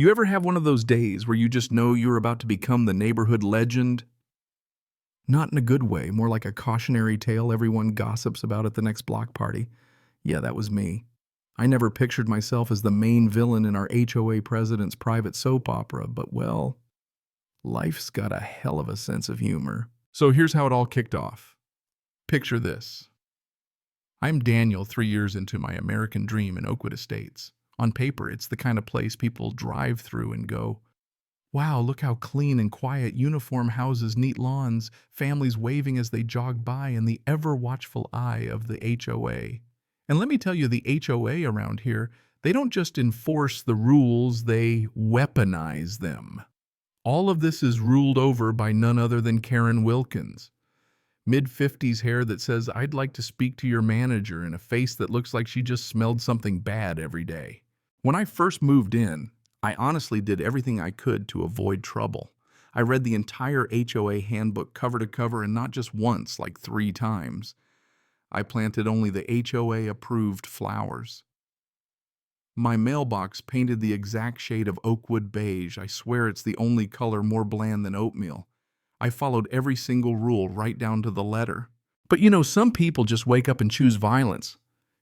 You ever have one of those days where you just know you're about to become the neighborhood legend? Not in a good way, more like a cautionary tale everyone gossips about at the next block party. Yeah, that was me. I never pictured myself as the main villain in our HOA president's private soap opera, but well, life's got a hell of a sense of humor. So here's how it all kicked off. Picture this. I'm Daniel, 3 years into my American dream in Oakwood Estates. On paper, it's the kind of place people drive through and go, wow, look how clean and quiet, uniform houses, neat lawns, families waving as they jog by, and the ever-watchful eye of the HOA. And let me tell you, the HOA around here, they don't just enforce the rules, they weaponize them. All of this is ruled over by none other than Karen Wilkins. Mid-50s hair that says, I'd like to speak to your manager, and a face that looks like she just smelled something bad every day. When I first moved in, I honestly did everything I could to avoid trouble. I read the entire HOA handbook cover to cover, and not just once, like 3 times. I planted only the HOA-approved flowers. My mailbox painted the exact shade of Oakwood beige. I swear it's the only color more bland than oatmeal. I followed every single rule right down to the letter. But you know, some people just wake up and choose violence.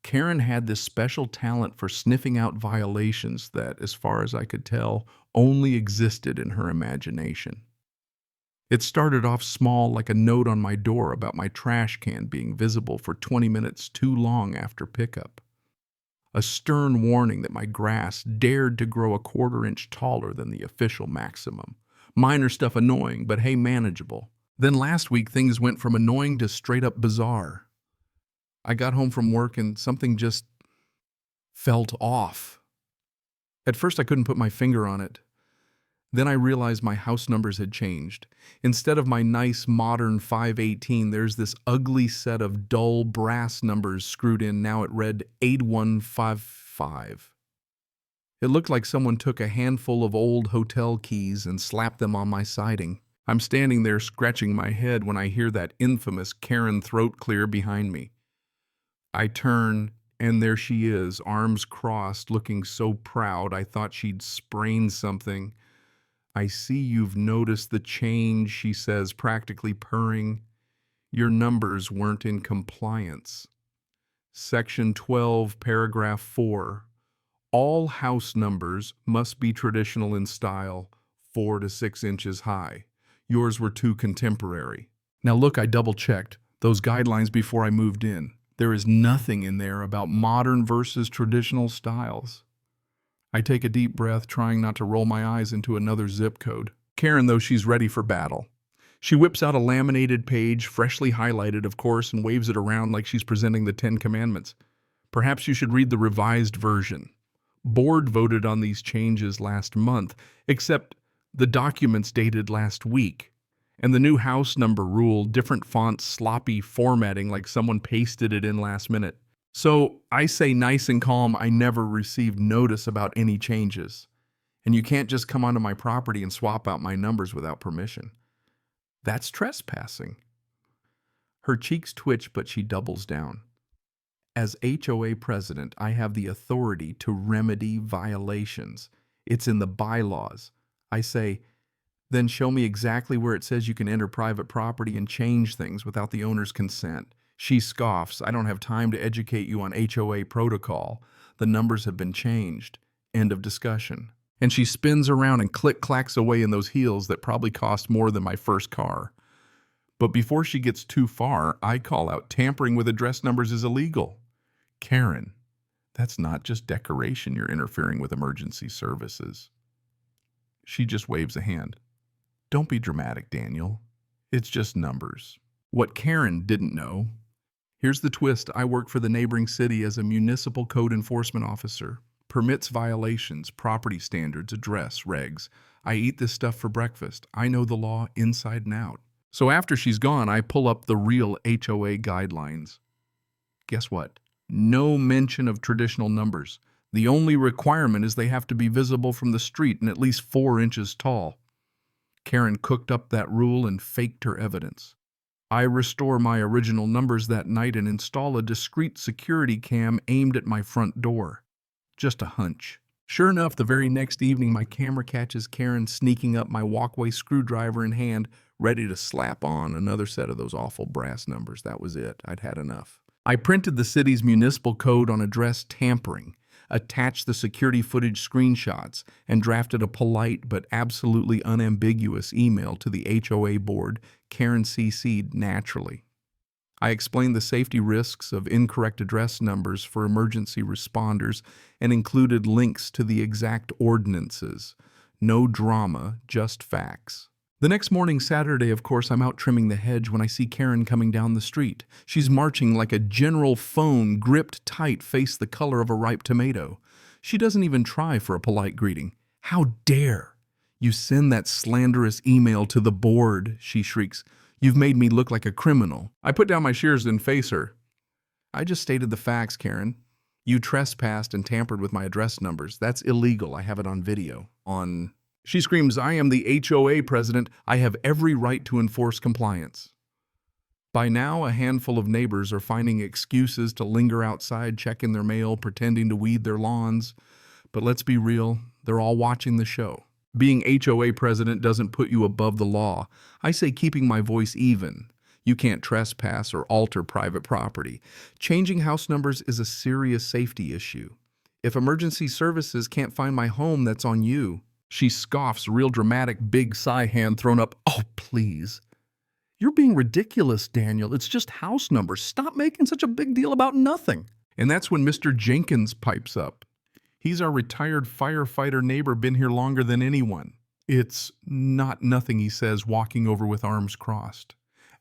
Karen had this special talent for sniffing out violations that, as far as I could tell, only existed in her imagination. It started off small, like a note on my door about my trash can being visible for 20 minutes too long after pickup. A stern warning that my grass dared to grow a 1/4 inch taller than the official maximum. Minor stuff annoying, but hey, manageable. Then last week, things went from annoying to straight up bizarre. I got home from work and something just felt off. At first, I couldn't put my finger on it. Then I realized my house numbers had changed. Instead of my nice modern 518, there's this ugly set of dull brass numbers screwed in. Now it read 8155. It looked like someone took a handful of old hotel keys and slapped them on my siding. I'm standing there scratching my head when I hear that infamous Karen throat clear behind me. I turn, and there she is, arms crossed, looking so proud I thought she'd sprained something. I see you've noticed the change, she says, practically purring. Your numbers weren't in compliance. Section 12, paragraph 4. All house numbers must be traditional in style, 4 to 6 inches high. Yours were too contemporary. Now look, I double-checked those guidelines before I moved in. There is nothing in there about modern versus traditional styles. I take a deep breath, trying not to roll my eyes into another zip code. Karen, though, she's ready for battle. She whips out a laminated page, freshly highlighted, of course, and waves it around like she's presenting the 10 Commandments. Perhaps you should read the revised version. Board voted on these changes last month, except the documents dated last week. And the new house number rule, different fonts, sloppy formatting like someone pasted it in last minute. So I say nice and calm, I never received notice about any changes. And you can't just come onto my property and swap out my numbers without permission. That's trespassing. Her cheeks twitch, but she doubles down. As HOA president, I have the authority to remedy violations. It's in the bylaws. I say, then show me exactly where it says you can enter private property and change things without the owner's consent. She scoffs. I don't have time to educate you on HOA protocol. The numbers have been changed. End of discussion. And she spins around and click-clacks away in those heels that probably cost more than my first car. But before she gets too far, I call out, tampering with address numbers is illegal. Karen, that's not just decoration. You're interfering with emergency services. She just waves a hand. Don't be dramatic, Daniel. It's just numbers. What Karen didn't know, here's the twist. I work for the neighboring city as a municipal code enforcement officer. Permits violations, property standards, address, regs. I eat this stuff for breakfast. I know the law inside and out. So after she's gone, I pull up the real HOA guidelines. Guess what? No mention of traditional numbers. The only requirement is they have to be visible from the street and at least 4 inches tall. Karen cooked up that rule and faked her evidence. I restore my original numbers that night and install a discreet security cam aimed at my front door. Just a hunch. Sure enough, the very next evening, my camera catches Karen sneaking up, my walkway screwdriver in hand, ready to slap on another set of those awful brass numbers. That was it. I'd had enough. I printed the city's municipal code on address tampering, attached the security footage screenshots, and drafted a polite but absolutely unambiguous email to the HOA board, Karen CC'd naturally. I explained the safety risks of incorrect address numbers for emergency responders and included links to the exact ordinances. No drama, just facts. The next morning, Saturday, of course, I'm out trimming the hedge when I see Karen coming down the street. She's marching like a general phone, gripped tight, face the color of a ripe tomato. She doesn't even try for a polite greeting. "How dare you send that slanderous email to the board?" she shrieks. "You've made me look like a criminal." I put down my shears and face her. "I just stated the facts, Karen. You trespassed and tampered with my address numbers. That's illegal. I have it on video." She screams, "I am the HOA president. I have every right to enforce compliance." By now, a handful of neighbors are finding excuses to linger outside, checking their mail, pretending to weed their lawns. But let's be real, they're all watching the show. Being HOA president doesn't put you above the law. I say keeping my voice even. You can't trespass or alter private property. Changing house numbers is a serious safety issue. If emergency services can't find my home, that's on you. She scoffs, real dramatic, big sigh, hand thrown up. "Oh, please. You're being ridiculous, Daniel. It's just house numbers. Stop making such a big deal about nothing." And that's when Mr. Jenkins pipes up. He's our retired firefighter neighbor, been here longer than anyone. "It's not nothing," he says, walking over with arms crossed.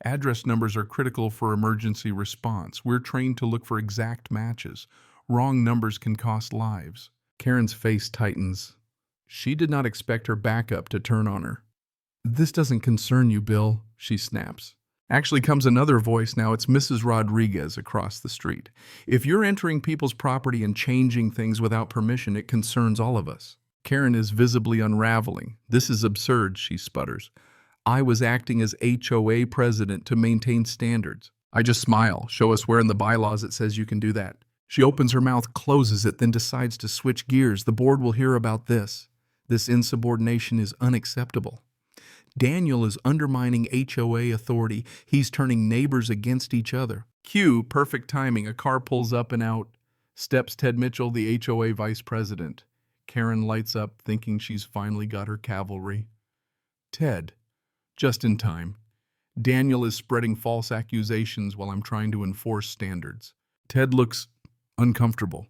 "Address numbers are critical for emergency response. We're trained to look for exact matches. Wrong numbers can cost lives." Karen's face tightens. She did not expect her backup to turn on her. "This doesn't concern you, Bill," she snaps. Actually comes another voice now. It's Mrs. Rodriguez across the street. "If you're entering people's property and changing things without permission, it concerns all of us." Karen is visibly unraveling. "This is absurd," she sputters. "I was acting as HOA president to maintain standards." I just smile. "Show us where in the bylaws it says you can do that." She opens her mouth, closes it, then decides to switch gears. "The board will hear about this. This insubordination is unacceptable. Daniel is undermining HOA authority. He's turning neighbors against each other." Cue perfect timing. A car pulls up and out. Steps Ted Mitchell, the HOA vice president. Karen lights up, thinking she's finally got her cavalry. "Ted." Just in time. "Daniel is spreading false accusations while I'm trying to enforce standards." Ted looks uncomfortable.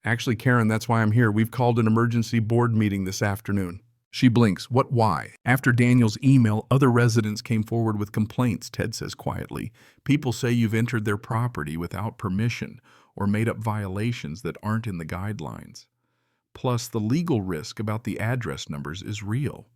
"Actually, Karen, that's why I'm here. We've called an emergency board meeting this afternoon." She blinks. "What, why?" "After Daniel's email, other residents came forward with complaints," Ted says quietly. "People say you've entered their property without permission or made up violations that aren't in the guidelines. Plus, the legal risk about the address numbers is real.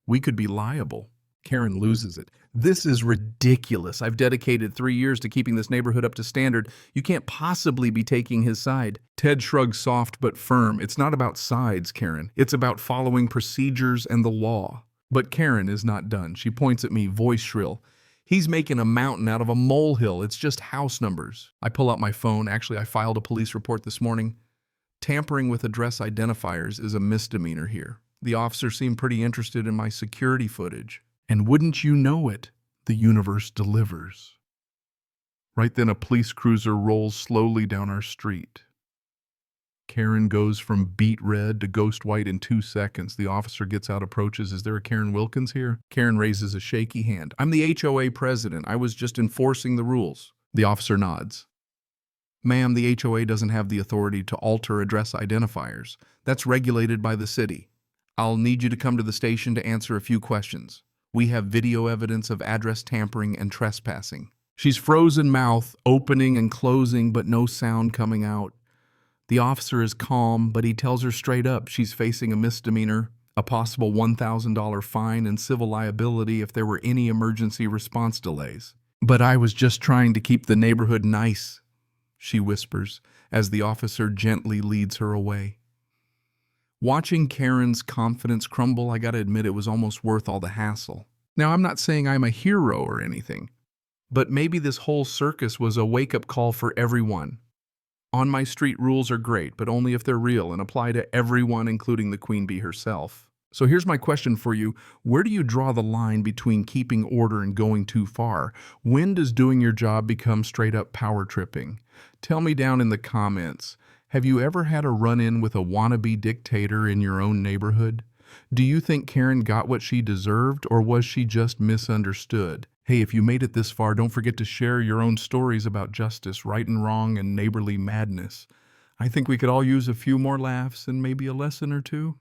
We could be liable." Karen loses it. "This is ridiculous. I've dedicated 3 years to keeping this neighborhood up to standard. You can't possibly be taking his side." Ted shrugs, soft but firm. "It's not about sides, Karen. It's about following procedures and the law." But Karen is not done. She points at me, voice shrill. "He's making a mountain out of a molehill. It's just house numbers." I pull out my phone. Actually, I filed a police report this morning. Tampering with address identifiers is a misdemeanor here. The officer seemed pretty interested in my security footage. And wouldn't you know it, the universe delivers. Right then, a police cruiser rolls slowly down our street. Karen goes from beet red to ghost white in 2 seconds. The officer gets out, approaches. "Is there a Karen Wilkins here?" Karen raises a shaky hand. "I'm the HOA president. I was just enforcing the rules." The officer nods. "Ma'am, the HOA doesn't have the authority to alter address identifiers. That's regulated by the city. I'll need you to come to the station to answer a few questions. We have video evidence of address tampering and trespassing." She's frozen mouth, opening and closing, but no sound coming out. The officer is calm, but he tells her straight up she's facing a misdemeanor, a possible $1,000 fine, and civil liability if there were any emergency response delays. "But I was just trying to keep the neighborhood nice," she whispers, as the officer gently leads her away. Watching Karen's confidence crumble, I gotta admit it was almost worth all the hassle. Now, I'm not saying I'm a hero or anything, but maybe this whole circus was a wake-up call for everyone. On my street rules are great, but only if they're real and apply to everyone, including the queen bee herself. So here's my question for you. Where do you draw the line between keeping order and going too far? When does doing your job become straight up power tripping? Tell me down in the comments. Have you ever had a run-in with a wannabe dictator in your own neighborhood? Do you think Karen got what she deserved, or was she just misunderstood? Hey, if you made it this far, don't forget to share your own stories about justice, right and wrong, and neighborly madness. I think we could all use a few more laughs and maybe a lesson or two.